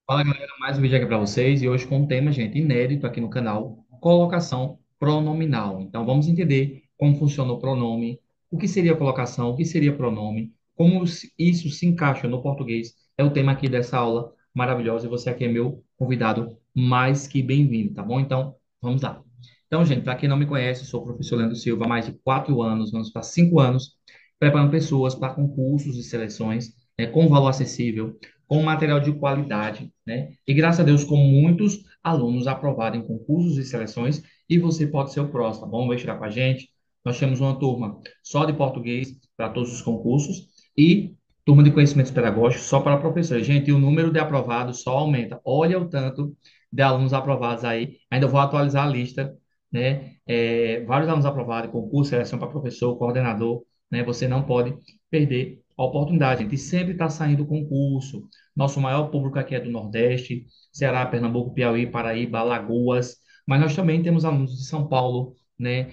Fala galera, mais um vídeo aqui para vocês e hoje com um tema, gente, inédito aqui no canal, colocação pronominal. Então vamos entender como funciona o pronome, o que seria colocação, o que seria pronome, isso se encaixa no português. É o tema aqui dessa aula maravilhosa e você aqui é meu convidado mais que bem-vindo, tá bom? Então vamos lá. Então, gente, para quem não me conhece, sou o professor Leandro Silva há mais de 4 anos, vamos para 5 anos, preparando pessoas para concursos e seleções, com valor acessível com material de qualidade, né? E graças a Deus, com muitos alunos aprovados em concursos e seleções, e você pode ser o próximo, tá bom? Vai tirar com a gente. Nós temos uma turma só de português para todos os concursos e turma de conhecimentos pedagógicos só para professores. Gente, e o número de aprovados só aumenta. Olha o tanto de alunos aprovados aí. Ainda vou atualizar a lista, né? Vários alunos aprovados, concurso, seleção para professor, coordenador, né? Você não pode perder a oportunidade, gente. E sempre está saindo concurso. Nosso maior público aqui é do Nordeste, Ceará, Pernambuco, Piauí, Paraíba, Alagoas, mas nós também temos alunos de São Paulo, né,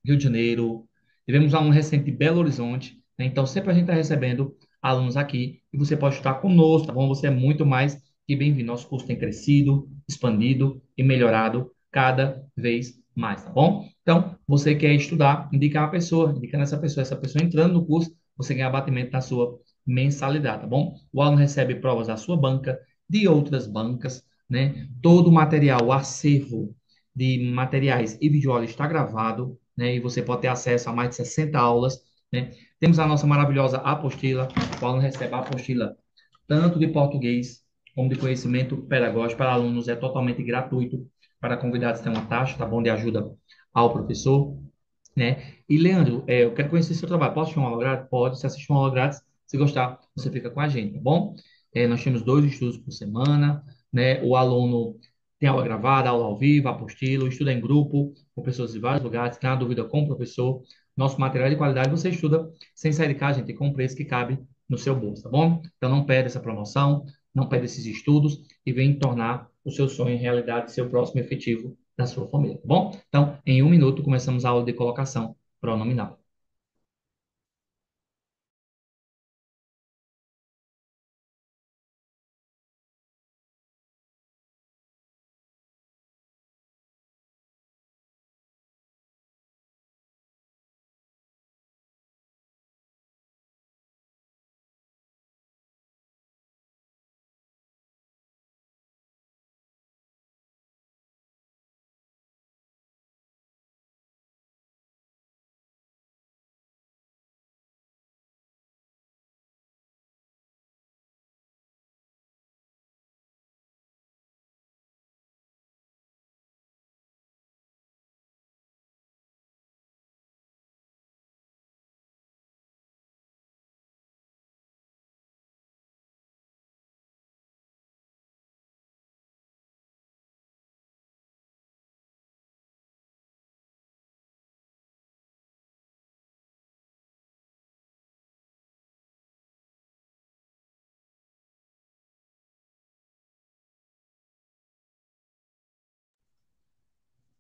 Rio de Janeiro, tivemos aluno recente de Belo Horizonte, né, então sempre a gente está recebendo alunos aqui e você pode estar conosco, tá bom? Você é muito mais que bem-vindo. Nosso curso tem crescido, expandido e melhorado cada vez mais, tá bom? Então, você quer estudar, indica uma pessoa, indica essa pessoa entrando no curso, você ganha abatimento na sua mensalidade, tá bom? O aluno recebe provas da sua banca, de outras bancas, né? Todo o material, o acervo de materiais e videoaulas está gravado, né? E você pode ter acesso a mais de 60 aulas, né? Temos a nossa maravilhosa apostila, o aluno recebe a apostila tanto de português como de conhecimento pedagógico para alunos, é totalmente gratuito, para convidados tem uma taxa, tá bom, de ajuda ao professor, né? E, Leandro, eu quero conhecer seu trabalho. Posso assistir uma aula grátis? Pode. Se assistir uma aula grátis, se gostar, você fica com a gente, tá bom? Nós temos 2 estudos por semana, né? O aluno tem aula gravada, aula ao vivo, apostila, estuda em grupo, com pessoas de vários lugares, tem uma dúvida com o professor. Nosso material é de qualidade, você estuda sem sair de casa, gente, com um preço que cabe no seu bolso, tá bom? Então, não perde essa promoção, não perde esses estudos e vem tornar o seu sonho em realidade, seu próximo efetivo da sua família, tá bom? Então, em 1 minuto, começamos a aula de colocação pronominal.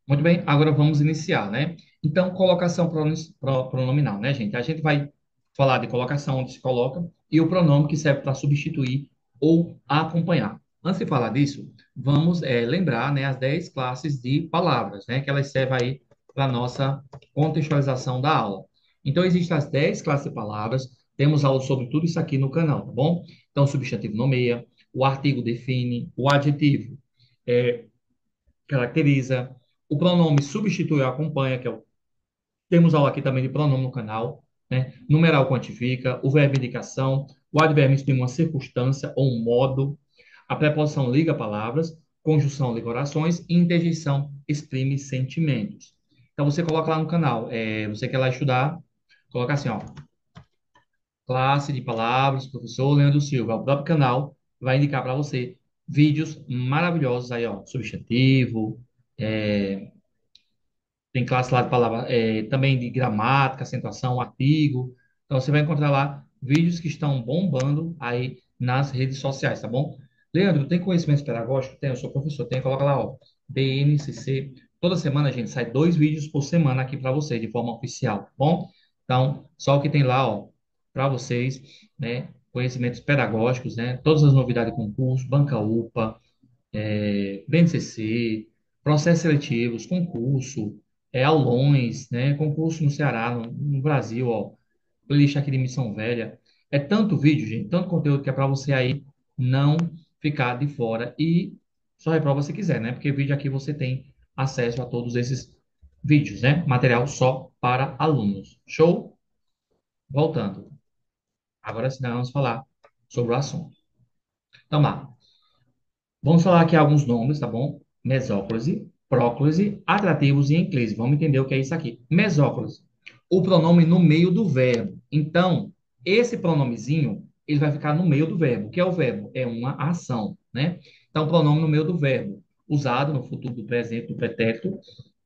Muito bem, agora vamos iniciar, né? Então, colocação pronominal, né, gente? A gente vai falar de colocação, onde se coloca, e o pronome que serve para substituir ou acompanhar. Antes de falar disso, vamos lembrar, né, as 10 classes de palavras, né, que elas servem aí para a nossa contextualização da aula. Então, existem as 10 classes de palavras, temos aula sobre tudo isso aqui no canal, tá bom? Então, o substantivo nomeia, o artigo define, o adjetivo caracteriza, o pronome substitui ou acompanha, que é o. Temos aula aqui também de pronome no canal, né? Numeral quantifica, o verbo indicação, o advérbio exprime uma circunstância ou um modo, a preposição liga palavras, conjunção liga orações e interjeição exprime sentimentos. Então você coloca lá no canal, você quer lá estudar, coloca assim, ó, classe de palavras, professor Leandro Silva, o próprio canal vai indicar para você vídeos maravilhosos aí, ó, substantivo, é, tem classe lá de palavra, também de gramática, acentuação, artigo. Então, você vai encontrar lá vídeos que estão bombando aí nas redes sociais, tá bom? Leandro, tem conhecimento pedagógico? Tem, eu sou professor, tem, coloca lá, ó, BNCC. Toda semana, gente, sai 2 vídeos por semana aqui para vocês, de forma oficial, tá bom? Então, só o que tem lá, ó, para vocês, né? conhecimentos pedagógicos, né? Todas as novidades de concurso, Banca UPA, BNCC, processos seletivos, concurso, aulões, né? Concurso no Ceará, no Brasil, ó, playlist aqui de Missão Velha. É tanto vídeo, gente, tanto conteúdo que é para você aí não ficar de fora e só reprova se quiser, né? Porque vídeo aqui você tem acesso a todos esses vídeos, né? Material só para alunos. Show? Voltando. Agora sim, vamos falar sobre o assunto. Então, lá. Vamos falar aqui alguns nomes, tá bom? Mesóclise, próclise, atrativos e enclise. Vamos entender o que é isso aqui. Mesóclise, o pronome no meio do verbo. Então, esse pronomezinho, ele vai ficar no meio do verbo. O que é o verbo? É uma ação, né? Então, pronome no meio do verbo, usado no futuro do presente do pretérito.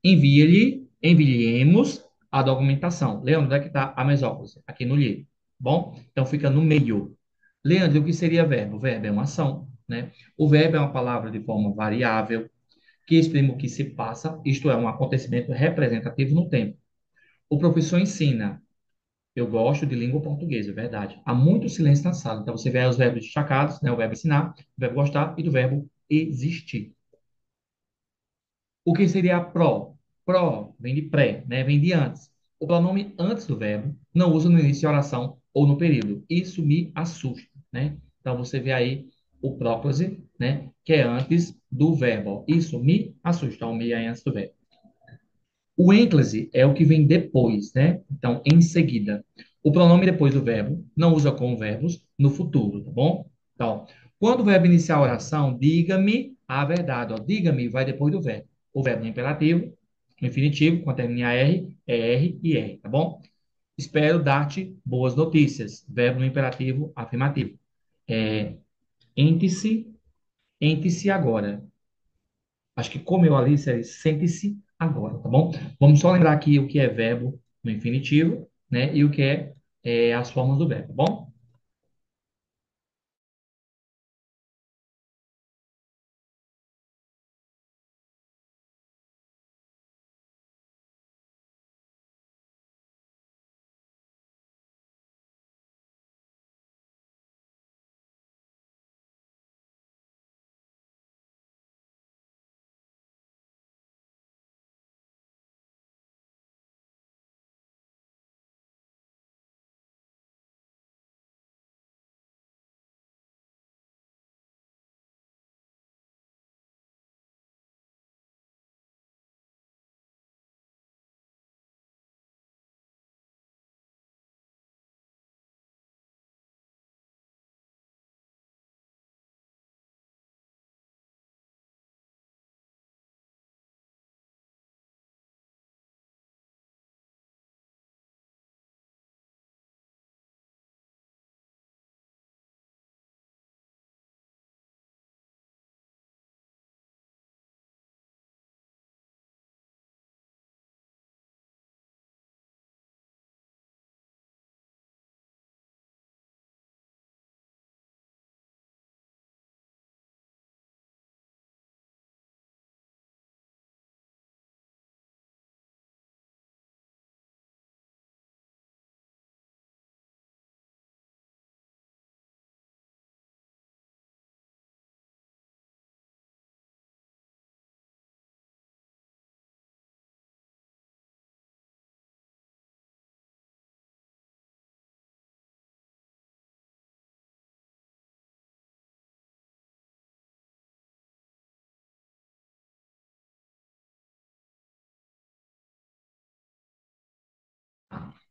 Enviemos a documentação. Leandro, onde é que está a mesóclise? Aqui no lhe. Bom? Então, fica no meio. Leandro, o que seria verbo? Verbo é uma ação, né? O verbo é uma palavra de forma variável que exprime o que se passa, isto é, um acontecimento representativo no tempo. O professor ensina. Eu gosto de língua portuguesa, é verdade. Há muito silêncio na sala. Então você vê aí os verbos destacados, né? O verbo ensinar, o verbo gostar e do verbo existir. O que seria pró? Pró vem de pré, né? Vem de antes. O pronome antes do verbo não usa no início de oração ou no período. Isso me assusta, né? Então você vê aí o próclise, né? Que é antes do verbo. Isso me assusta. O me é antes do verbo. O ênclase é o que vem depois, né? Então, em seguida. O pronome depois do verbo não usa com verbos no futuro, tá bom? Então, quando o verbo iniciar a oração, diga-me a verdade. Ó. Diga-me vai depois do verbo. O verbo no imperativo, no infinitivo, quando termina R, é R e R, tá bom? Espero dar-te boas notícias. Verbo no imperativo afirmativo. É, ente-se, ente-se agora. Acho que comeu ali, sente-se agora, tá bom? Vamos só lembrar aqui o que é verbo no infinitivo, né? E o que é as formas do verbo, tá bom?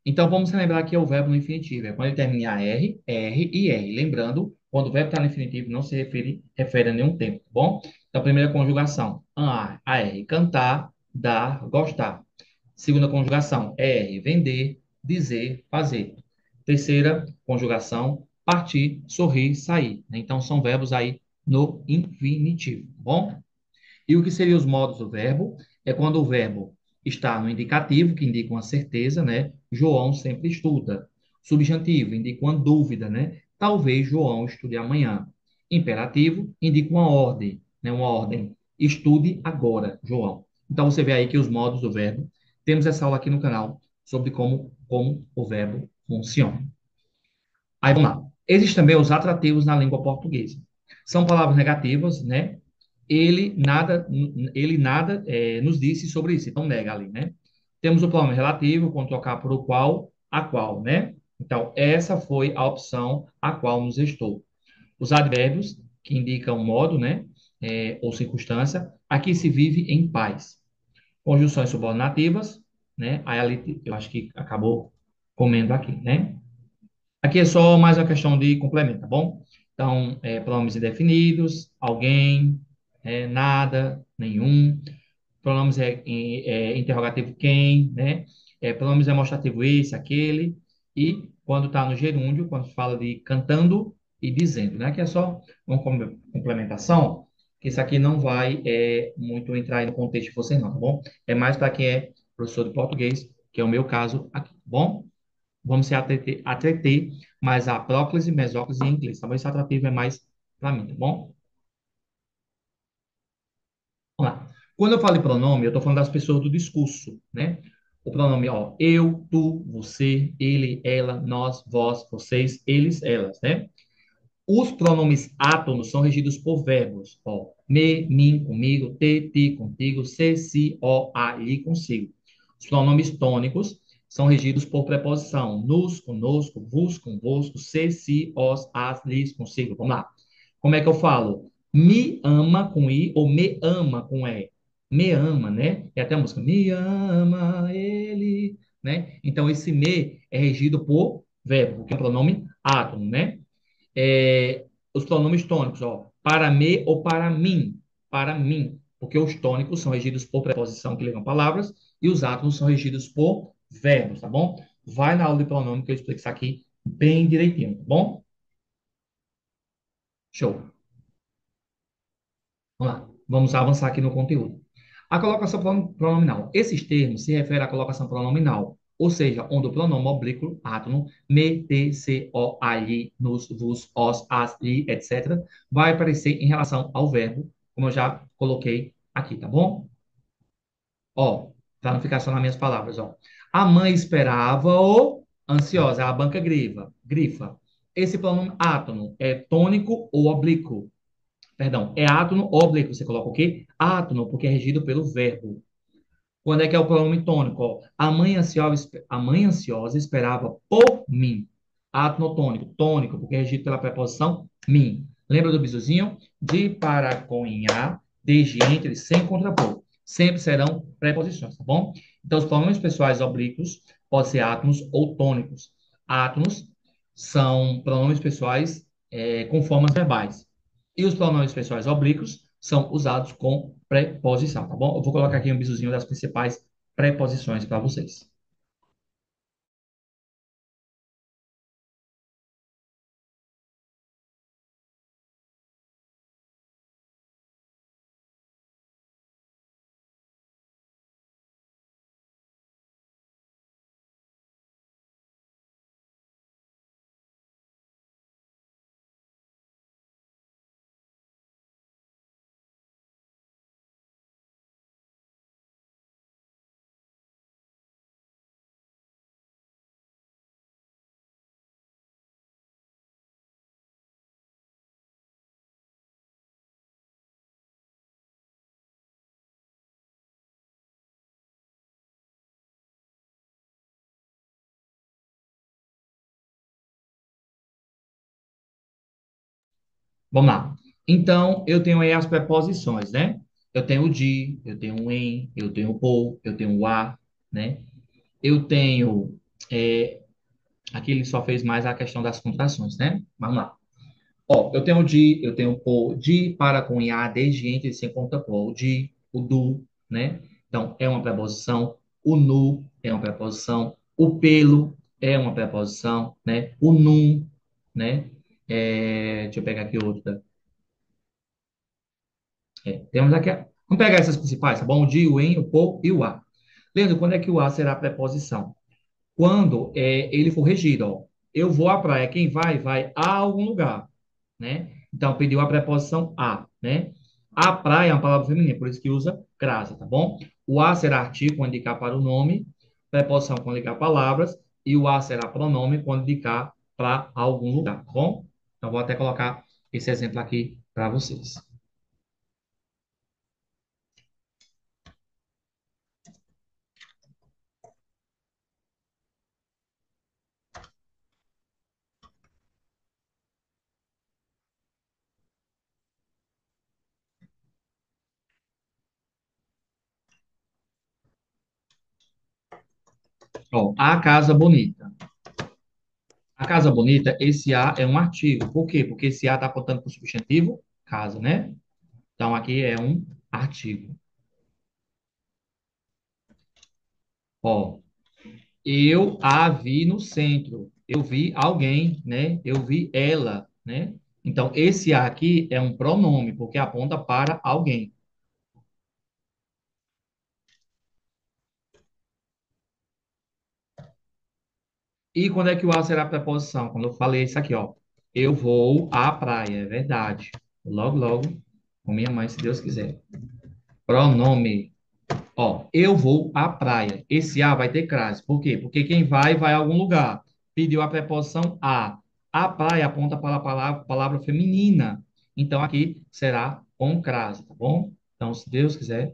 Então, vamos lembrar que é o verbo no infinitivo. É quando ele termina em AR, R e R. Lembrando, quando o verbo está no infinitivo, não se refere a nenhum tempo, tá bom? Então, primeira conjugação, AR, cantar, dar, gostar. Segunda conjugação, R, vender, dizer, fazer. Terceira conjugação, partir, sorrir, sair. Então, são verbos aí no infinitivo, tá bom? E o que seriam os modos do verbo? É quando o verbo está no indicativo, que indica uma certeza, né? João sempre estuda. Substantivo indica uma dúvida, né? Talvez João estude amanhã. Imperativo indica uma ordem, né? Uma ordem. Estude agora, João. Então você vê aí que os modos do verbo. Temos essa aula aqui no canal sobre como o verbo funciona. Aí vamos lá. Existem também os atrativos na língua portuguesa. São palavras negativas, né? Ele nada nos disse sobre isso, então nega ali, né? Temos o pronome relativo, quando trocar por o qual, a qual, né? Então, essa foi a opção a qual nos restou. Os advérbios, que indicam modo, né? Ou circunstância. Aqui se vive em paz. Conjunções subordinativas, né? Aí ali eu acho que acabou comendo aqui, né? Aqui é só mais uma questão de complemento, tá bom? Então, pronomes indefinidos, alguém, nada, nenhum. Pronomes interrogativo quem, né? Pronomes demonstrativo esse, aquele. E quando está no gerúndio, quando fala de cantando e dizendo, né? Que é só uma complementação, que isso aqui não vai muito entrar aí no contexto de vocês, não, tá bom? É mais para quem é professor de português, que é o meu caso aqui, tá bom? Vamos se ater mais a próclise, mesóclise e inglês, tá bom? Esse atrativo é mais para mim, tá bom? Vamos lá. Quando eu falo de pronome, eu estou falando das pessoas do discurso, né? O pronome, ó, eu, tu, você, ele, ela, nós, vós, vocês, eles, elas, né? Os pronomes átonos são regidos por verbos, ó, me, mim, comigo, te, ti, contigo, se, si, ó, a, li, consigo. Os pronomes tônicos são regidos por preposição, nos, conosco, vos, convosco, se, si, os, as, lis, consigo. Vamos lá. Como é que eu falo? Me ama com i ou me ama com e? Me ama, né? E até a música, me ama ele, né? Então, esse me é regido por verbo, que é o pronome átono, né? Os pronomes tônicos, ó, para me ou para mim, porque os tônicos são regidos por preposição que ligam palavras e os átomos são regidos por verbos, tá bom? Vai na aula de pronome que eu explico isso aqui bem direitinho, tá bom? Show. Vamos lá, vamos avançar aqui no conteúdo. A colocação pronominal. Esses termos se referem à colocação pronominal, ou seja, onde o pronome oblíquo, átono, me, te, se, o, a, lhe, nos, vos, os, as, li, etc., vai aparecer em relação ao verbo, como eu já coloquei aqui, tá bom? Ó, para não ficar só nas minhas palavras, ó. A mãe esperava-o ansiosa, a banca grifa. Esse pronome átono é tônico ou oblíquo? Perdão, é átono oblíquo. Você coloca o quê? Átono, porque é regido pelo verbo. Quando é que é o pronome tônico? Ó, a mãe ansiosa esperava por mim. Átono tônico. Tônico, porque é regido pela preposição mim. Lembra do bisuzinho? De, para, com, em, a, desde, entre, sem contrapor. Sempre serão preposições, tá bom? Então, os pronomes pessoais oblíquos podem ser átonos ou tônicos. Átonos são pronomes pessoais com formas verbais. E os pronomes pessoais oblíquos são usados com preposição, tá bom? Eu vou colocar aqui um bisuzinho das principais preposições para vocês. Vamos lá. Então, eu tenho aí as preposições, né? Eu tenho o de, eu tenho o em, eu tenho o por, eu tenho o a, né? Eu tenho. Aqui ele só fez mais a questão das contrações, né? Vamos lá. Ó, eu tenho o de, eu tenho o por, de, para, com, a, desde, entre, sem contrapor. O de, o do, né? Então, é uma preposição. O nu é uma preposição. O pelo é uma preposição, né? O num, né? Deixa eu pegar aqui outra. Temos aqui. Vamos pegar essas principais, tá bom? O de, o em, o por e o a. Leandro, quando é que o a será a preposição? Quando ele for regido, ó. Eu vou à praia. Quem vai, vai a algum lugar, né? Então, pediu a preposição a, né? A praia é uma palavra feminina, por isso que usa crasa, tá bom? O a será artigo quando indicar para o nome, preposição quando indicar palavras, e o a será pronome quando indicar para algum lugar, tá bom? Então, vou até colocar esse exemplo aqui para vocês. Ó, a casa bonita. A casa bonita, esse a é um artigo. Por quê? Porque esse a está apontando para o substantivo casa, né? Então, aqui é um artigo. Ó, eu a vi no centro. Eu vi alguém, né? Eu vi ela, né? Então, esse a aqui é um pronome, porque aponta para alguém. E quando é que o a será preposição? Quando eu falei isso aqui, ó. Eu vou à praia, é verdade. Logo, logo, com minha mãe, se Deus quiser. Pronome. Ó, eu vou à praia. Esse a vai ter crase. Por quê? Porque quem vai, vai a algum lugar. Pediu a preposição a. A praia aponta para a palavra feminina. Então, aqui será com crase, tá bom? Então, se Deus quiser,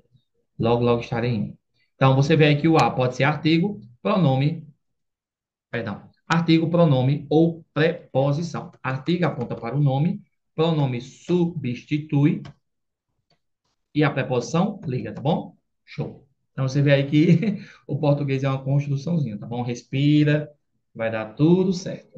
logo, logo estarei indo. Então, você vê aí que o a pode ser artigo, pronome, perdão, artigo, pronome ou preposição. Artigo aponta para o nome, pronome substitui e a preposição liga, tá bom? Show. Então você vê aí que o português é uma construçãozinha, tá bom? Respira, vai dar tudo certo.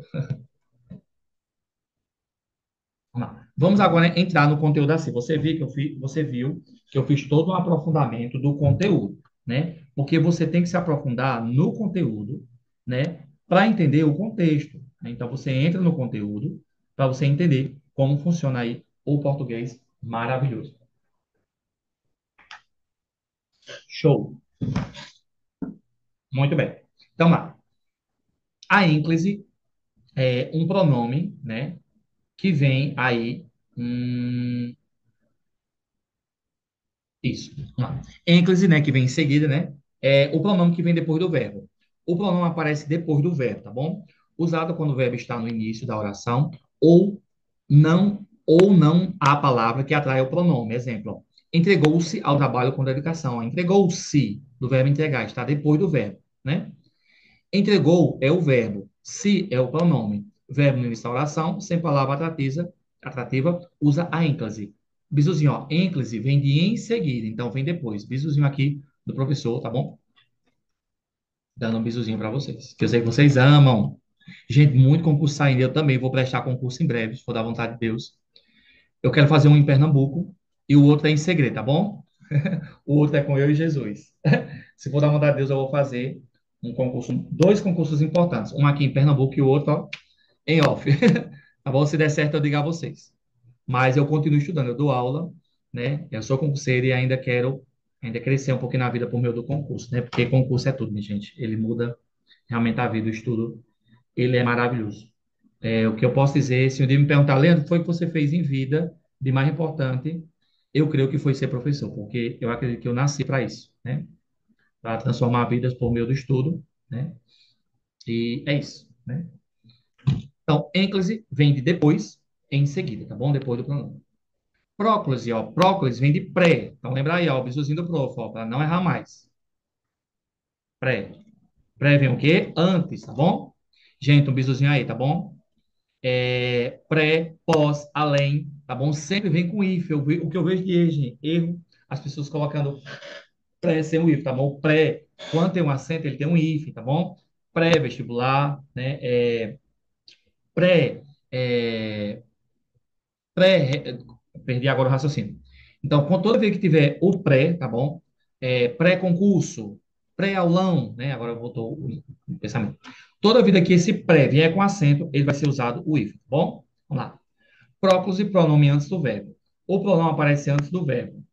Vamos lá. Vamos agora entrar no conteúdo assim. Você viu que eu fiz todo um aprofundamento do conteúdo, né? Porque você tem que se aprofundar no conteúdo, né? Para entender o contexto. Então você entra no conteúdo para você entender como funciona aí o português maravilhoso. Show. Muito bem. Então lá. A ênclise é um pronome, né? Que vem aí. Isso. Vamos lá. Ênclise, né? Que vem em seguida, né? É o pronome que vem depois do verbo. O pronome aparece depois do verbo, tá bom? Usado quando o verbo está no início da oração ou não há palavra que atrai o pronome. Exemplo, ó, entregou-se ao trabalho com dedicação. Ó, entregou-se do verbo entregar, está depois do verbo, né? Entregou é o verbo, se é o pronome. Verbo no início da oração, sem palavra atrativa, usa a ênclise. Bisuzinho, ó, ênclise vem de em seguida, então vem depois. Bisuzinho aqui do professor, tá bom? Dando um bisuzinho para vocês, que eu sei que vocês amam. Gente, muito concurso saindo, eu também vou prestar concurso em breve, se for da vontade de Deus. Eu quero fazer um em Pernambuco e o outro é em segredo, tá bom? O outro é com eu e Jesus. Se for da vontade de Deus, eu vou fazer um concurso, dois concursos importantes, um aqui em Pernambuco e o outro, ó, em off. Tá bom? Se der certo, eu digo a vocês. Mas eu continuo estudando, eu dou aula, né? Eu sou concurseiro e ainda quero ainda crescer um pouquinho na vida por meio do concurso, né? Porque concurso é tudo, minha gente. Ele muda realmente a vida, o estudo, ele é maravilhoso. É, o que eu posso dizer, se um dia me perguntar, Leandro, o que foi que você fez em vida de mais importante? Eu creio que foi ser professor, porque eu acredito que eu nasci para isso, né? Para transformar vidas por meio do estudo, né? E é isso, né? Então, ênclise vem de depois, em seguida, tá bom? Depois do pronome. Próclise, ó. Próclise vem de pré. Então, lembra aí, ó, o bisuzinho do prof, ó, para não errar mais. Pré. Pré vem o quê? Antes, tá bom? Gente, um bisuzinho aí, tá bom? É, pré, pós, além, tá bom? Sempre vem com if. O que eu vejo de erro, gente, erro, as pessoas colocando pré sem o if, tá bom? Pré, quando tem um acento, ele tem um if, tá bom? Pré-vestibular, né? Pré, é, pré, perdi agora o raciocínio. Então, com toda vez que tiver o pré, tá bom? Pré-concurso, pré-aulão, né? Agora voltou o pensamento. Toda vida que esse pré vier com acento, ele vai ser usado o if, tá bom? Vamos lá. Próclise, pronome antes do verbo. O pronome aparece antes do verbo,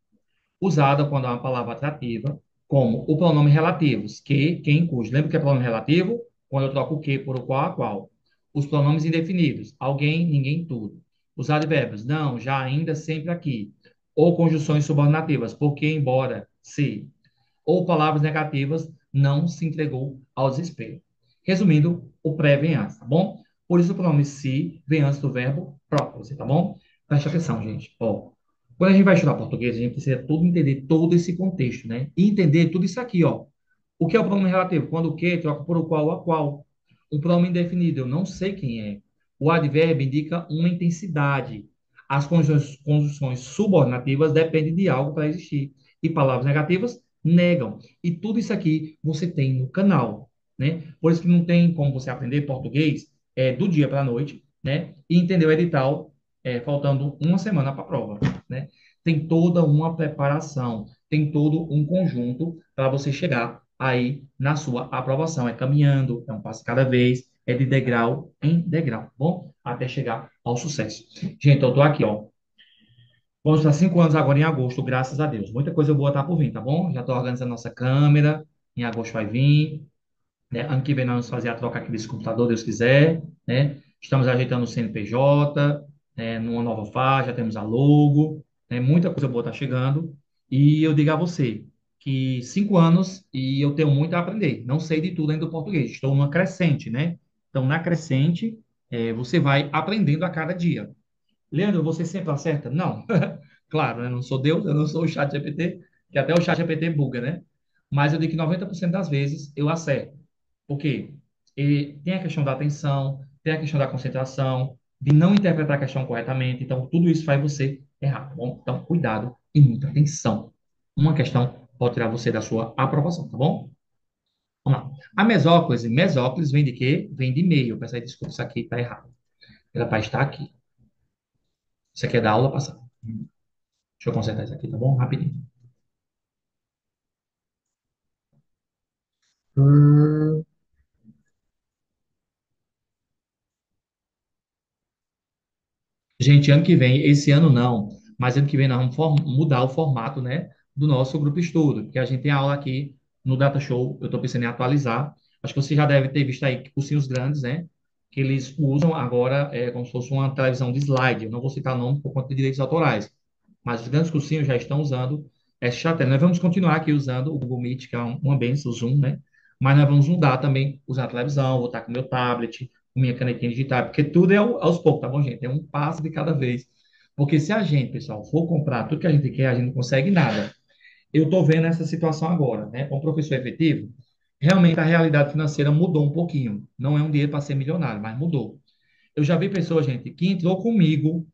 usada quando é uma palavra atrativa, como o pronome relativos, que, quem, cujo. Lembra que é pronome relativo? Quando eu troco o que por o qual, a qual. Os pronomes indefinidos, alguém, ninguém, tudo. Os advérbios, não, já, ainda, sempre, aqui. Ou conjunções subordinativas, porque, embora, se. Ou palavras negativas, não se entregou ao desespero. Resumindo, o pré vem antes, tá bom? Por isso o pronome se vem antes do verbo próprio, tá bom? Preste atenção, gente. Ó, quando a gente vai estudar português, a gente precisa todo entender todo esse contexto, né? E entender tudo isso aqui, ó. O que é o pronome relativo? Quando o que troca por o qual ou a qual. O pronome indefinido, eu não sei quem é. O advérbio indica uma intensidade. As conjunções subordinativas dependem de algo para existir. E palavras negativas negam. E tudo isso aqui você tem no canal, né? Por isso que não tem como você aprender português do dia para a noite, né? E entender o edital faltando uma semana para a prova, né? Tem toda uma preparação, tem todo um conjunto para você chegar aí na sua aprovação. É caminhando, é um passo cada vez, é de degrau em degrau, tá bom? Até chegar ao sucesso. Gente, eu tô aqui, ó. Vamos para 5 anos agora em agosto, graças a Deus. Muita coisa boa tá por vir, tá bom? Já tô organizando nossa câmera, em agosto vai vir, né? Ano que vem nós vamos fazer a troca aqui desse computador, Deus quiser, né? Estamos ajeitando o CNPJ, né? Numa nova faixa, temos a logo, né? Muita coisa boa está chegando. E eu digo a você que 5 anos e eu tenho muito a aprender. Não sei de tudo ainda do português. Estou numa crescente, né? Então, na crescente, você vai aprendendo a cada dia. Leandro, você sempre acerta? Não. Claro, né? Eu não sou Deus, eu não sou o chat GPT, que até o chat GPT buga, né? Mas eu digo que 90% das vezes eu acerto. Por quê? E tem a questão da atenção, tem a questão da concentração, de não interpretar a questão corretamente. Então, tudo isso faz você errar, tá bom? Então, cuidado e muita atenção. Uma questão pode tirar você da sua aprovação, tá bom? Vamos lá. A mesóclise vem de quê? Vem de meio. Peço aí, desculpa, isso aqui está errado. Era para estar aqui. Isso aqui é da aula passada. Deixa eu consertar isso aqui, tá bom? Rapidinho. Gente, ano que vem, esse ano não, mas ano que vem nós vamos mudar o formato, né, do nosso grupo estudo, porque a gente tem aula aqui no Data Show, eu estou pensando em atualizar. Acho que você já deve ter visto aí cursinhos grandes, né, que eles usam agora como se fosse uma televisão de slide. Eu não vou citar nome por conta de direitos autorais, mas os grandes cursinhos já estão usando essa estratégia. Nós vamos continuar aqui usando o Google Meet, que é uma benção, o Zoom, né, mas nós vamos mudar também, usar a televisão, vou estar com o meu tablet, minha canetinha digital, porque tudo é aos poucos, tá bom, gente? É um passo de cada vez. Porque se a gente, pessoal, for comprar tudo que a gente quer, a gente não consegue nada. Eu estou vendo essa situação agora, né? Como professor efetivo, realmente a realidade financeira mudou um pouquinho. Não é um dinheiro para ser milionário, mas mudou. Eu já vi pessoas, gente, que entrou comigo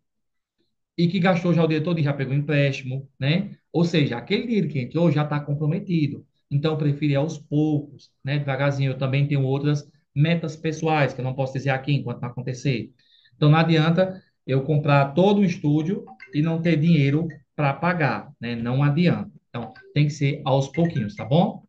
e que gastou já o dinheiro todo e já pegou empréstimo, né? Ou seja, aquele dinheiro que entrou já está comprometido. Então, eu prefiro ir aos poucos, né? Devagarzinho. Eu também tenho outras metas pessoais que eu não posso dizer aqui enquanto não acontecer. Então, não adianta eu comprar todo o estúdio e não ter dinheiro para pagar, né? Não adianta. Então, tem que ser aos pouquinhos, tá bom?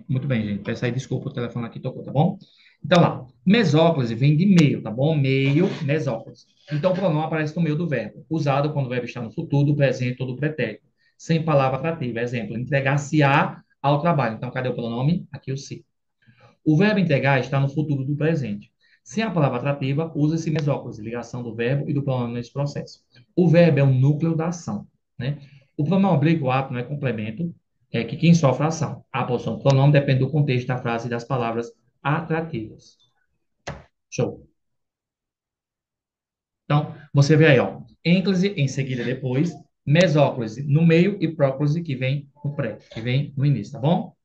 Muito bem, gente. Peço aí desculpa, o telefone aqui tocou, tá bom? Então lá, mesóclise vem de meio, tá bom? Meio, mesóclise. Então o pronome aparece no meio do verbo, usado quando o verbo está no futuro, do presente ou do pretérito, sem palavra atrativa. Exemplo, entregar-se-á ao trabalho. Então cadê o pronome? Aqui o se. O verbo entregar está no futuro do presente. Sem a palavra atrativa, usa-se mesóclise, ligação do verbo e do pronome nesse processo. O verbo é o núcleo da ação, né? O pronome oblíquo, o ato, não é complemento, é que quem sofre a ação. A posição do pronome depende do contexto da frase e das palavras atrativas. Show. Então, você vê aí, ó, ênclise em seguida depois, mesóclise no meio e próclise que vem no pré, que vem no início, tá bom?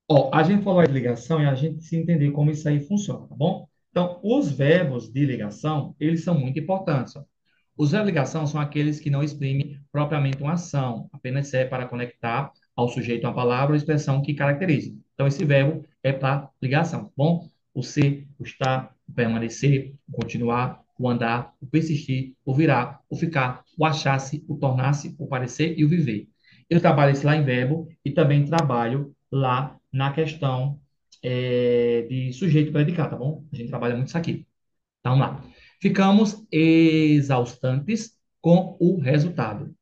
Ó, a gente falou aí de ligação e a gente se entender como isso aí funciona, tá bom? Então, os verbos de ligação, eles são muito importantes. Ó. Os verbos de ligação são aqueles que não exprimem propriamente uma ação, apenas serve para conectar ao sujeito uma palavra ou expressão que caracterize. Então, esse verbo é para ligação, tá bom? O ser, o estar, o permanecer, o continuar, o andar, o persistir, o virar, o ficar, o achar-se, o tornar-se, o parecer e o viver. Eu trabalho isso lá em verbo e também trabalho lá na questão de sujeito predicado, tá bom? A gente trabalha muito isso aqui. Então, lá. Ficamos exaustantes com o resultado.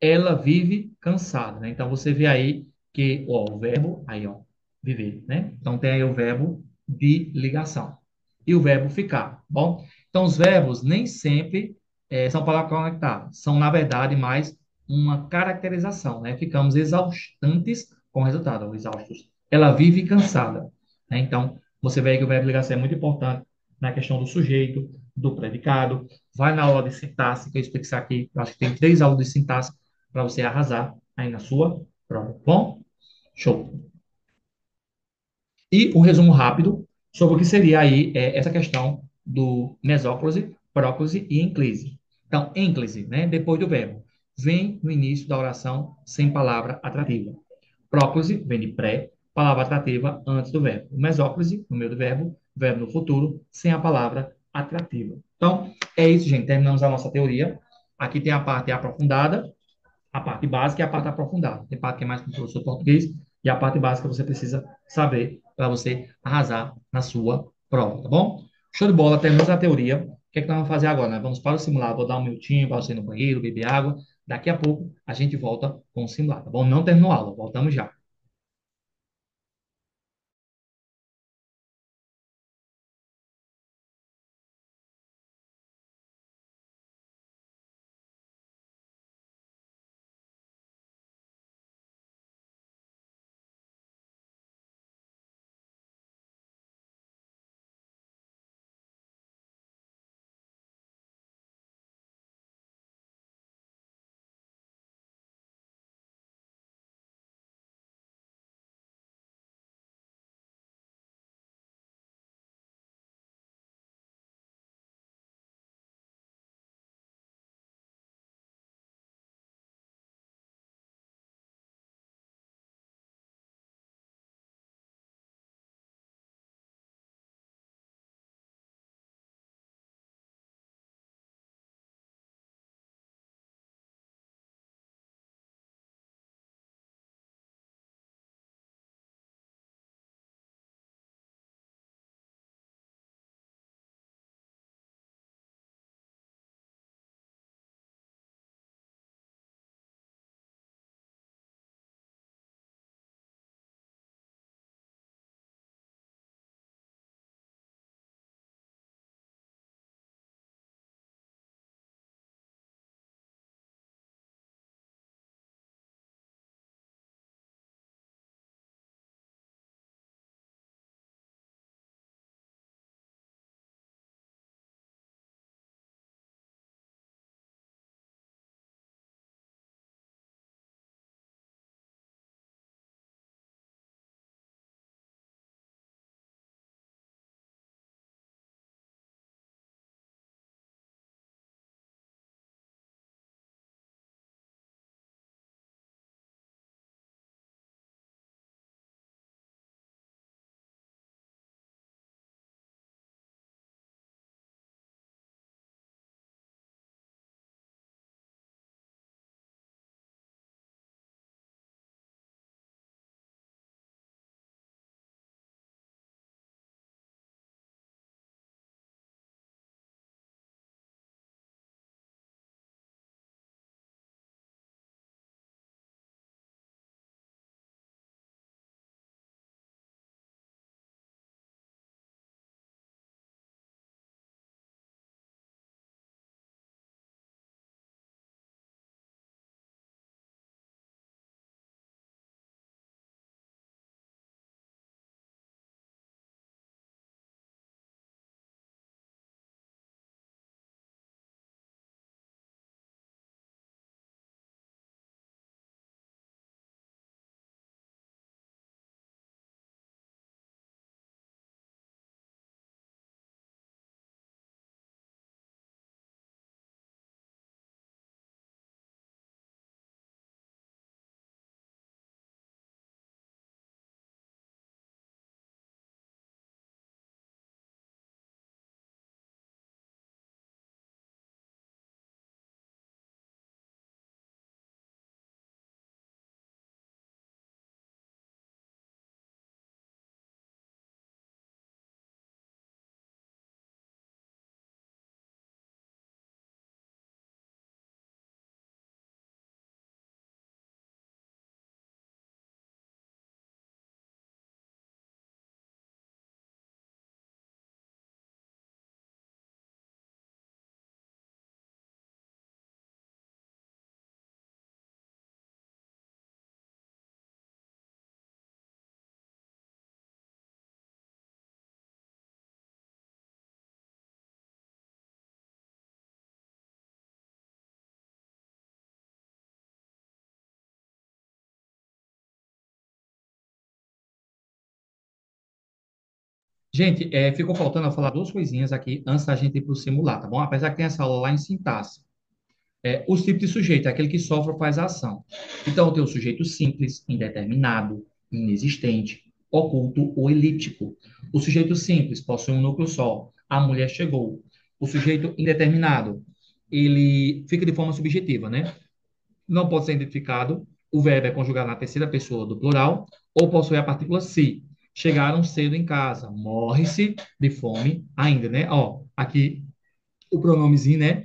Ela vive cansada, né? Então, você vê aí que, ó, o verbo, aí, ó, viver, né? Então, tem aí o verbo de ligação. E o verbo ficar, bom? Então, os verbos nem sempre são palavras conectadas. São, na verdade, mais uma caracterização, né? Ficamos exaustantes com o resultado, ou exaustos. Ela vive cansada, né? Então, você vê que o verbo de ligação é muito importante na questão do sujeito, do predicado. Vai na aula de sintaxe, que eu explico isso aqui. Eu acho que tem 3 aulas de sintaxe para você arrasar aí na sua prova. Bom, show. E um resumo rápido sobre o que seria aí essa questão do mesóclise, próclise e enclise. Então, enclise, né, depois do verbo, vem no início da oração sem palavra atrativa. Próclise vem de pré, palavra atrativa antes do verbo. Mesóclise, no meio do verbo, verbo no futuro, sem a palavra atrativa. Então, é isso, gente. Terminamos a nossa teoria. Aqui tem a parte aprofundada, a parte básica e a parte aprofundada. Tem parte que é mais para o professor português e a parte básica você precisa saber para você arrasar na sua prova, tá bom? Show de bola, terminamos a teoria. O que é que nós vamos fazer agora? Nós vamos para o simulado. Vou dar um minutinho para você ir no banheiro, beber água. Daqui a pouco a gente volta com o simulado, tá bom? Não terminou a aula, voltamos já. Gente, ficou faltando eu falar duas coisinhas aqui antes da gente ir para o simular, tá bom? Apesar que tem essa aula lá em sintaxe. Os tipos de sujeito é aquele que sofre ou faz a ação. Então, tem o sujeito simples, indeterminado, inexistente, oculto ou elíptico. O sujeito simples possui um núcleo só. A mulher chegou. O sujeito indeterminado, ele fica de forma subjetiva, né? Não pode ser identificado. O verbo é conjugado na terceira pessoa do plural ou possui a partícula se. Chegaram cedo em casa. Morre-se de fome ainda, né? Ó, aqui o pronomezinho, né?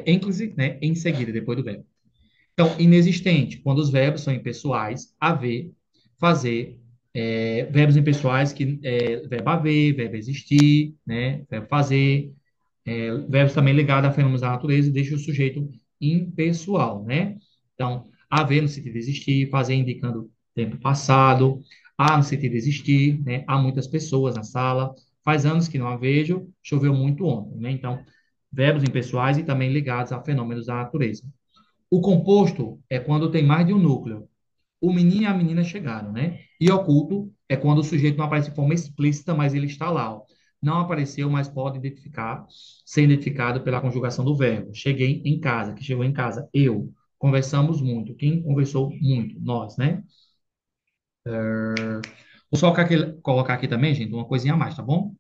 Ênclise, né? Em seguida, depois do verbo. Então, inexistente, quando os verbos são impessoais, haver, fazer, verbos impessoais, verbo haver, verbo existir, né? Verbo fazer, verbos também ligados a fenômenos da natureza e deixa o sujeito impessoal, né? Então, haver no sentido de existir, fazer indicando tempo passado, há no sentido de existir, né? Há muitas pessoas na sala, faz anos que não a vejo, choveu muito ontem, né? Então, verbos impessoais e também ligados a fenômenos da natureza. O composto é quando tem mais de um núcleo. O menino e a menina chegaram, né? E oculto é quando o sujeito não aparece de forma explícita, mas ele está lá, ó. Não apareceu, mas pode ser identificado pela conjugação do verbo. Cheguei em casa, que chegou em casa, eu. Conversamos muito. Quem conversou muito? Nós, né? Vou só colocar aqui também, gente, uma coisinha a mais, tá bom?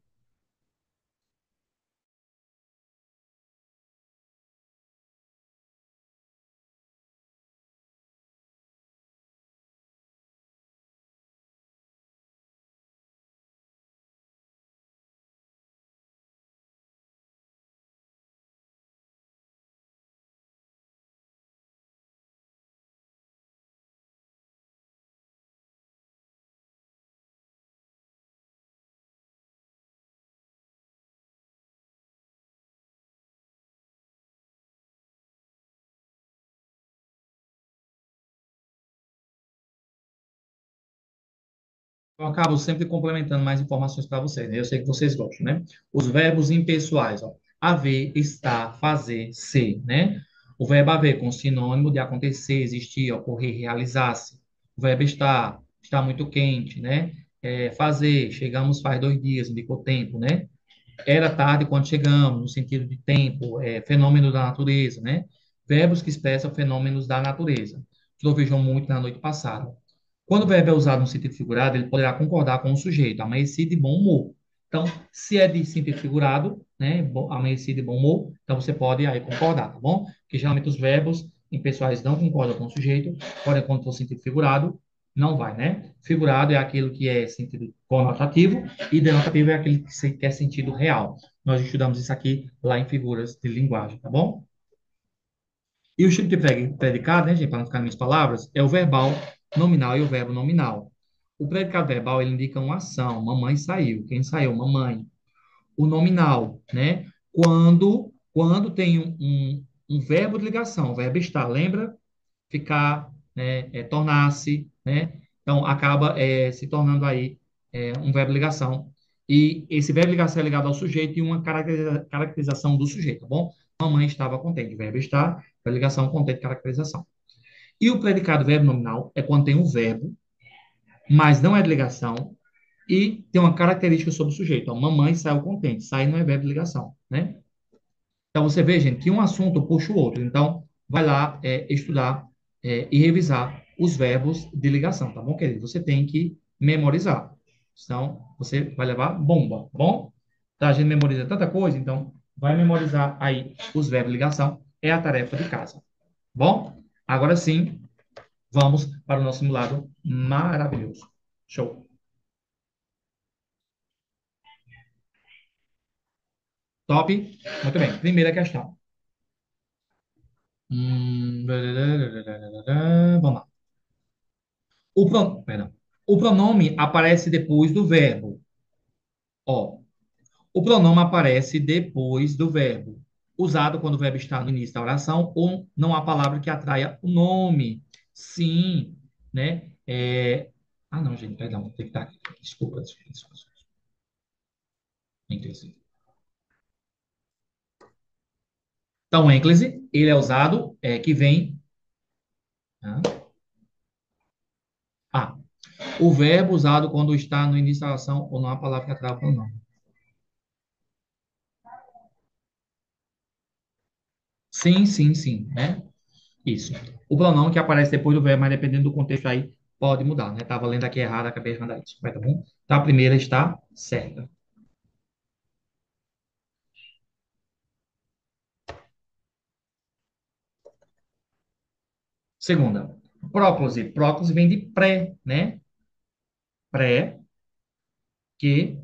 Eu acabo sempre complementando mais informações para vocês, né? Eu sei que vocês gostam, né? Os verbos impessoais, ó. Haver, estar, fazer, ser, né? O verbo haver com sinônimo de acontecer, existir, ocorrer, realizar-se. O verbo estar, está muito quente, né? Fazer, chegamos faz 2 dias, indicou tempo, né? Era tarde quando chegamos, no sentido de tempo, fenômeno da natureza, né? Verbos que expressam fenômenos da natureza. Trovejou muito na noite passada. Quando o verbo é usado no sentido figurado, ele poderá concordar com o sujeito, amanheci de bom humor. Então, se é de sentido figurado, né, amanheci de bom humor, então você pode aí concordar, tá bom? Porque geralmente os verbos impessoais não concordam com o sujeito, porém, quando for sentido figurado, não vai, né? Figurado é aquilo que é sentido conotativo e denotativo é aquele que é sentido real. Nós estudamos isso aqui lá em figuras de linguagem, tá bom? E o tipo de predicado, né, gente, para não ficar em minhas palavras, é o verbal nominal e o verbo nominal. O predicado verbal, ele indica uma ação. Mamãe saiu. Quem saiu? Mamãe. O nominal, né? Quando tem um verbo de ligação, o verbo estar, lembra? Ficar, né? Tornar-se, né? Então, acaba se tornando aí um verbo de ligação. E esse verbo de ligação é ligado ao sujeito e uma caracterização do sujeito, tá bom? Mamãe estava contente. Verbo estar, verbo de ligação, contente, caracterização. E o predicado verbo nominal é quando tem um verbo, mas não é de ligação, e tem uma característica sobre o sujeito. Então, mamãe saiu contente. Sai não é verbo de ligação, né? Então, você vê, gente, que um assunto puxa o outro. Então, vai lá estudar e revisar os verbos de ligação, tá bom, querido? Você tem que memorizar. Então, você vai levar bomba, tá bom? Tá, a gente memoriza tanta coisa, então, vai memorizar aí os verbos de ligação. É a tarefa de casa. Bom? Agora sim, vamos para o nosso simulado maravilhoso. Show. Top? Muito bem. Primeira questão. Vamos lá. Perdão. O pronome aparece depois do verbo. Ó, o pronome aparece depois do verbo, usado quando o verbo está no início da oração ou não há palavra que atraia o nome. Sim, né? Ah, não, gente, perdão, tem que estar aqui. Desculpa, desculpa, desculpa. Ênclise. Então, ênclise, ele é usado, que vem. Ah, O verbo usado quando está no início da oração ou não a palavra que atrás o pronome. Sim, sim, sim, né? Isso. O pronome que aparece depois do verbo, mas dependendo do contexto aí, pode mudar, né? Estava lendo aqui errado, acabei de mandar isso. Mas tá bom? Então a primeira está certa. Segunda, próclise. Próclise vem de pré, né? Pré, que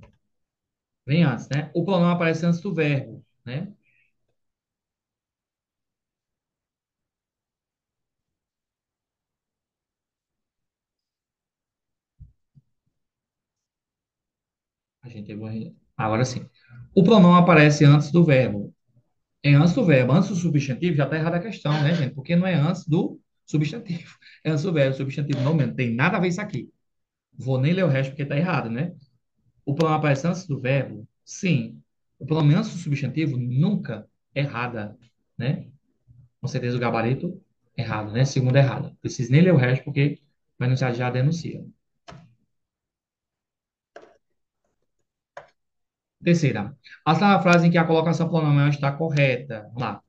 vem antes, né? O pronome aparece antes do verbo, né? A gente teve agora sim. O pronome aparece antes do verbo. É antes do verbo. Antes do substantivo, já está errada a questão, né, gente? Porque não é antes do substantivo. É antes do verbo. Substantivo não tem nada a ver isso aqui. Vou nem ler o resto porque está errado, né? O pronome aparece antes do verbo? Sim. O pronome antes do substantivo nunca errada, né? Com certeza o gabarito errado, né? Segunda errada. Preciso nem ler o resto porque vai nos já denuncia. Terceira. Essa é a frase em que a colocação pronominal está correta. Vamos lá.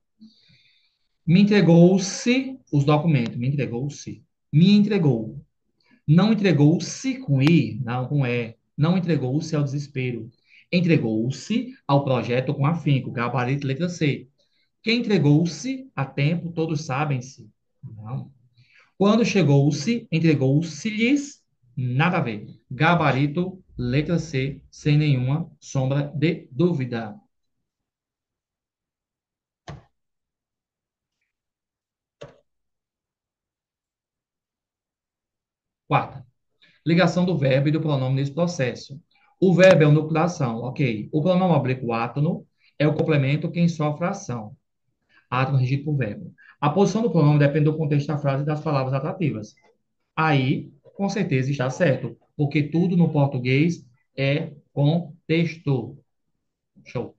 Me entregou-se os documentos. Me entregou-se. Me entregou. Não entregou-se com I, não com E. Não entregou-se ao desespero. Entregou-se ao projeto com afinco. Gabarito letra C. Quem entregou-se a tempo, todos sabem-se. Não. Quando chegou-se, entregou-se-lhes, nada a ver. Gabarito, letra C, sem nenhuma sombra de dúvida. Quarta, ligação do verbo e do pronome nesse processo. O verbo é o núcleo da ação, ok. O pronome oblíquo átono é o complemento quem sofre a ação. Átono regido por verbo. A posição do pronome depende do contexto da frase e das palavras atrativas. Aí, com certeza está certo, porque tudo no português é contexto. Show.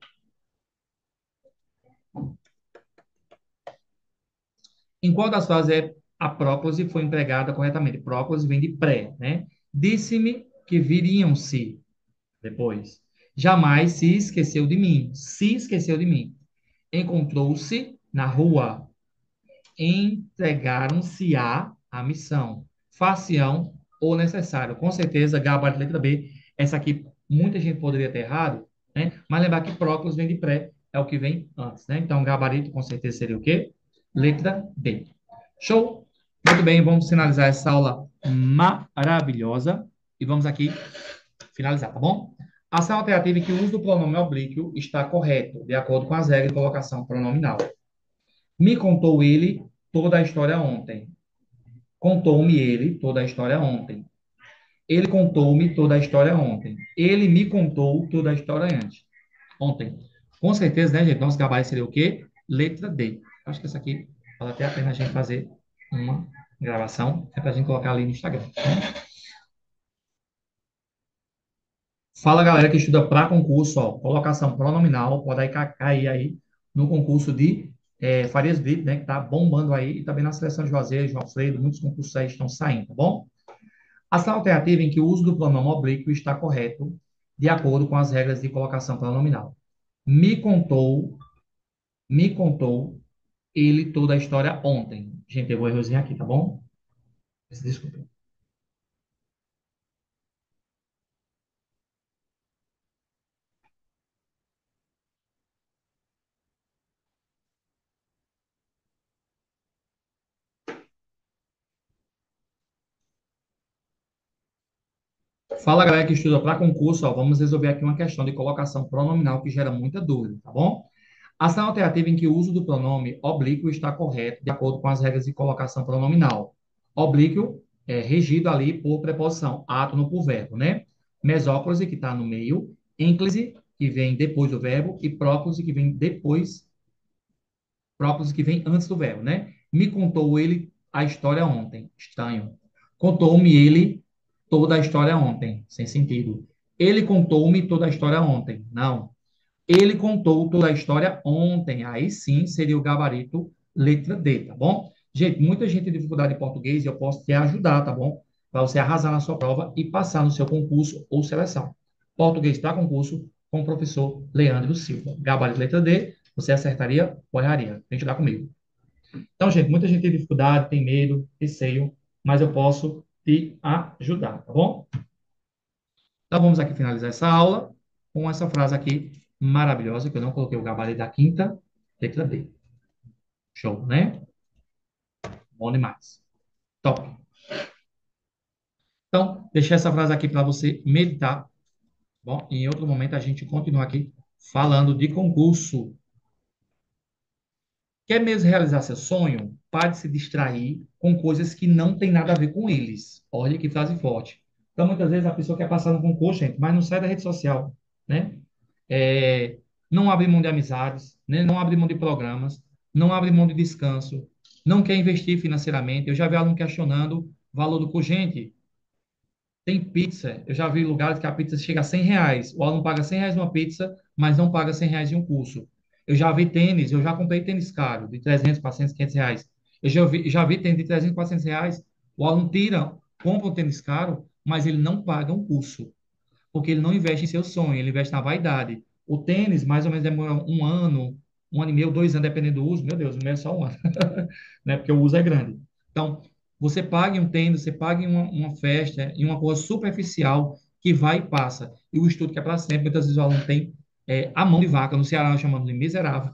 Em qual das frases a próclise foi empregada corretamente? Próclise vem de pré, né? Disse-me que viriam-se depois. Jamais se esqueceu de mim. Se esqueceu de mim. Encontrou-se na rua. Entregaram-se a missão. Facião ou necessário. Com certeza, gabarito letra B. Essa aqui, muita gente poderia ter errado, né? Mas lembrar que próclise vem de pré, é o que vem antes, né? Então, gabarito com certeza seria o quê? Letra B. Show? Muito bem, vamos finalizar essa aula maravilhosa e vamos aqui finalizar, tá bom? Ação alternativa em que o uso do pronome oblíquo está correto, de acordo com as regras de colocação pronominal. Me contou ele toda a história ontem. Contou-me ele toda a história ontem. Ele contou-me toda a história ontem. Ele me contou toda a história antes. Ontem. Com certeza, né, gente? Nosso gabarito seria o quê? Letra D. Acho que essa aqui vale até a pena a gente fazer uma gravação. É para a gente colocar ali no Instagram. Fala, galera que estuda para concurso, ó, colocação pronominal, pode aí cair aí no concurso de Farias Brito, né, que tá bombando aí, e também na seleção de Juazeiro, João Freire, muitos concursos aí estão saindo, tá bom? Ação alternativa em que o uso do pronome oblíquo está correto, de acordo com as regras de colocação pronominal. Me contou, me contou ele toda a história ontem. Gente, eu vou errozinho aqui, tá bom? Desculpa. Fala, galera que estuda para concurso, ó, vamos resolver aqui uma questão de colocação pronominal que gera muita dúvida, tá bom? Ação alternativa em que o uso do pronome oblíquo está correto, de acordo com as regras de colocação pronominal. Oblíquo é regido ali por preposição, átono por verbo, né? Mesóclise, que está no meio, ênclise, que vem depois do verbo, e próclise, que vem depois, próclise, que vem antes do verbo, né? Me contou ele a história ontem. Estranho. Contou-me ele toda a história ontem. Sem sentido. Ele contou-me toda a história ontem. Não. Ele contou toda a história ontem. Aí sim seria o gabarito letra D, tá bom? Gente, muita gente tem dificuldade em português e eu posso te ajudar, tá bom? para você arrasar na sua prova e passar no seu concurso ou seleção. Português para concurso com o professor Leandro Silva. Gabarito letra D, você acertaria ou erraria? Vem jogar comigo. Então, gente, muita gente tem dificuldade, tem medo, receio, mas eu posso te ajudar, tá bom? Então, vamos aqui finalizar essa aula com essa frase aqui maravilhosa, que eu não coloquei o gabarito da quinta letra D. Show, né? Bom demais. Top. Então, deixei essa frase aqui para você meditar. Bom, em outro momento a gente continua aqui falando de concurso. Quer mesmo realizar seu sonho? Pare de se distrair com coisas que não tem nada a ver com eles. Olha que frase forte. Então, muitas vezes a pessoa quer passar no concurso, gente, mas não sai da rede social, né? Não abre mão de amizades, né? Não abre mão de programas, não abre mão de descanso, não quer investir financeiramente. Eu já vi aluno questionando o valor do curso. Gente, tem pizza. Eu já vi lugares que a pizza chega a R$ 100. O aluno paga R$ 100 numa pizza, mas não paga R$ 100 em um curso. Eu já vi tênis, eu já comprei tênis caro, de 300, 400, R$ 500. Eu já vi tênis de 300, R$ 400. O aluno tira, compra um tênis caro, mas ele não paga um curso porque ele não investe em seu sonho, ele investe na vaidade. O tênis, mais ou menos, demora um ano e meio, 2 anos, dependendo do uso. Meu Deus, o meu é só um ano, né? Porque o uso é grande. Então, você paga em um tênis, você paga em uma festa, em uma coisa superficial que vai e passa. E o estudo que é para sempre, muitas vezes o aluno tem a mão de vaca, no Ceará nós chamamos de miserável,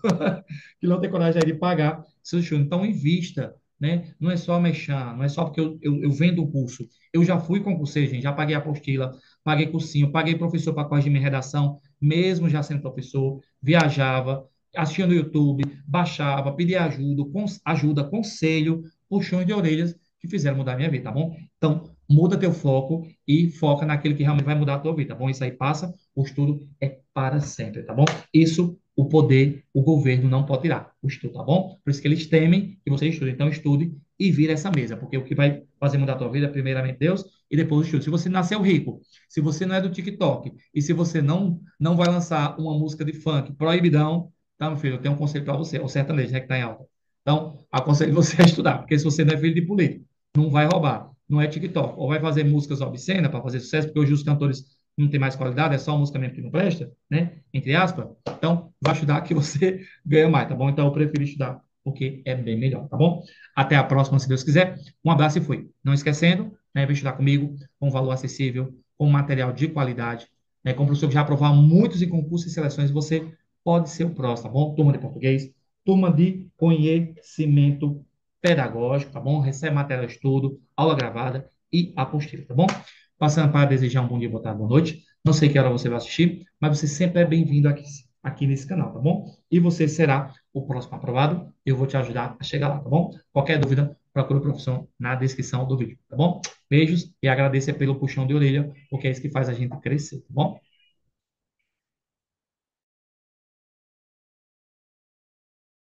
que não tem coragem de pagar seu estudo. Então, invista, né? Não é só mexer, não é só porque eu vendo o curso. Eu já fui concurseiro, gente, já paguei a apostila, paguei cursinho, paguei professor para corrigir minha redação, mesmo já sendo professor, viajava, assistia no YouTube, baixava, pedia ajuda, conselho, puxões de orelhas que fizeram mudar a minha vida, tá bom? Então, muda teu foco e foca naquilo que realmente vai mudar a tua vida, tá bom? Isso aí passa, o estudo é para sempre, tá bom? Isso, o poder, o governo não pode tirar, o estudo, tá bom? Por isso que eles temem que você estude. Então, estude e vira essa mesa, porque o que vai fazer mudar a tua vida é primeiramente Deus e depois o estudo. Se você nasceu rico, se você não é do TikTok e se você não vai lançar uma música de funk proibidão, tá, meu filho, eu tenho um conselho para você, é o sertanejo, né, que está em alta. Então, aconselho você a estudar, porque se você não é filho de político, não vai roubar, não é TikTok, ou vai fazer músicas obscenas para fazer sucesso, porque hoje os cantores não têm mais qualidade, é só música mesmo que não presta, né? Entre aspas. Então, vai estudar que você ganha mais, tá bom? Então, eu prefiro estudar, porque é bem melhor, tá bom? Até a próxima, se Deus quiser. Um abraço e fui. Não esquecendo, né, vem estudar comigo, com valor acessível, com material de qualidade, né? Como professor que já aprovou muitos em concursos e seleções, você pode ser o próximo, tá bom? Turma de português, turma de conhecimento pedagógico, tá bom? Recebe material de estudo, aula gravada e apostila, tá bom? Passando para desejar um bom dia, boa tarde, boa noite. Não sei que hora você vai assistir, mas você sempre é bem-vindo aqui nesse canal, tá bom? E você será o próximo aprovado. Eu vou te ajudar a chegar lá, tá bom? Qualquer dúvida, procura o professor na descrição do vídeo, tá bom? Beijos e agradeço pelo puxão de orelha, porque é isso que faz a gente crescer, tá bom?